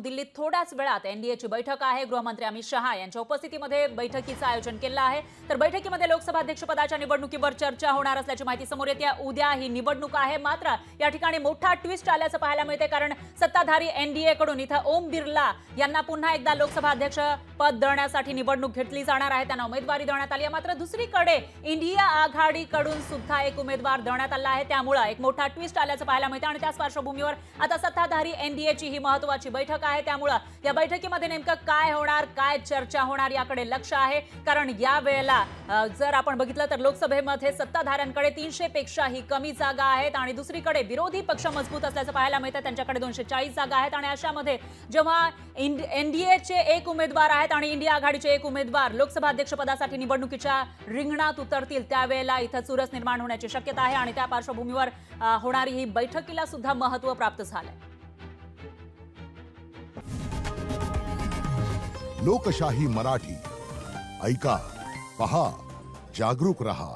दिल्लीत थोड्याच वेळात एनडीएची बैठक आहे। गृहमंत्री अमित शहा यांच्या उपस्थितीमध्ये बैठकीचं आयोजन केलं आहे। तर बैठकीमध्ये लोकसभा अध्यक्षपदाच्या निवडणुकीवर चर्चा होणार असल्याची माहिती समोर येते। उद्या ही निवडणूक आहे, मात्र या ठिकाणी मोठा ट्विस्ट आल्याचं पाहायला मिळते, कारण सत्ताधारी एनडीए कडून इथं ओम बिर्ला यांना पुन्हा एकदा लोकसभा अध्यक्ष पद देण्यासाठी निवडणूक घेतली जाणार आहे। त्यांना उमेदवारी देण्यात आली आहे, मात्र दुसरीकडे इंडिया आघाडीकडून सुद्धा एक उमेदवार देण्यात आला आहे। त्यामुळे एक मोठा ट्विस्ट आल्याचं पाहायला मिळते आणि त्याच पार्श्वभूमीवर आता सत्ताधारी एनडीएची ही महत्त्वाची बैठक आहे। त्यामुळे या बैठकीमध्ये नेमकं काय होणार, काय चर्चा होणार याकडे लक्ष आहे, कारण या वेळेला जर आपण बघितलं तर लोकसभेमध्ये सत्ताधाऱ्यांकडे 300 पेक्षाही कमी जागा आहेत आणि दुसरीकडे विरोधी पक्ष मजबूत असल्याचं पाहायला मिळतं। त्यांच्याकडे 240 जागा आहेत आणि अशामध्ये जेव्हा एनडीएचे एक उमेदवार आहेत आणि इंडिया आघाडीचे एक उमेदवार लोकसभा अध्यक्षपदासाठी निवडणुकीच्या रिंगणात उतरतील, त्यावेळेला इथं चुरस निर्माण होण्याची शक्यता आहे आणि त्या पार्श्वभूमीवर होणारी ही बैठकीला सुद्धा महत्त्व प्राप्त झालंय। लोकशाही मराठी ऐका, पहा, जागरूक रहा।